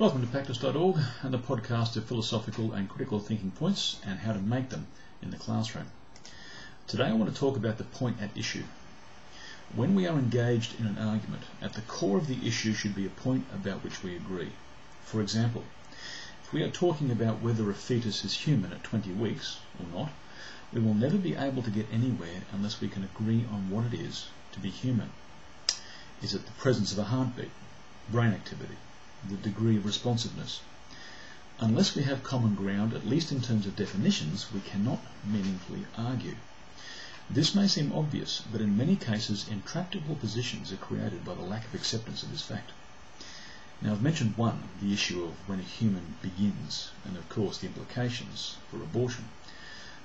Welcome to Pactiss.org and the podcast of philosophical and critical thinking points and how to make them in the classroom. Today I want to talk about the point at issue. When we are engaged in an argument, at the core of the issue should be a point about which we agree. For example, if we are talking about whether a fetus is human at 20 weeks or not, we will never be able to get anywhere unless we can agree on what it is to be human. Is it the presence of a heartbeat, brain activity, the degree of responsiveness? Unless we have common ground, at least in terms of definitions, we cannot meaningfully argue. This may seem obvious, but in many cases intractable positions are created by the lack of acceptance of this fact. Now I've mentioned one, the issue of when a human begins, and of course the implications for abortion.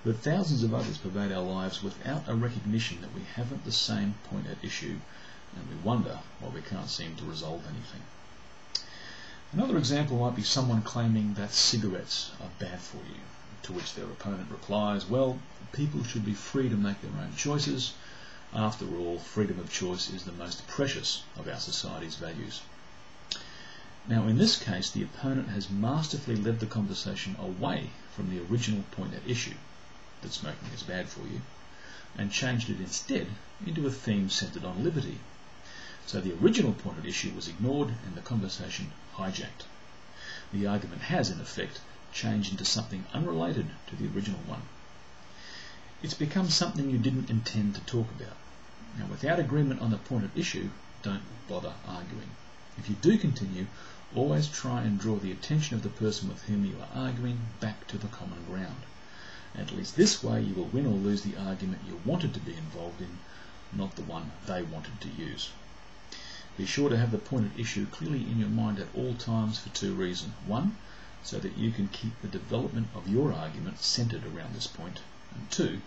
But thousands of others pervade our lives without a recognition that we haven't the same point at issue, and we wonder why we can't seem to resolve anything. Another example might be someone claiming that cigarettes are bad for you, to which their opponent replies, well, people should be free to make their own choices. After all, freedom of choice is the most precious of our society's values. Now in this case, the opponent has masterfully led the conversation away from the original point at issue, that smoking is bad for you, and changed it instead into a theme centered on liberty. So the original point at issue was ignored and the conversation hijacked. The argument has, in effect, changed into something unrelated to the original one. It's become something you didn't intend to talk about. Now, without agreement on the point at issue, don't bother arguing. If you do continue, always try and draw the attention of the person with whom you are arguing back to the common ground. At least this way you will win or lose the argument you wanted to be involved in, not the one they wanted to use. Be sure to have the point at issue clearly in your mind at all times for two reasons. One, so that you can keep the development of your argument centered around this point. And two,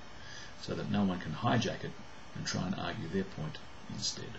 so that no one can hijack it and try and argue their point instead.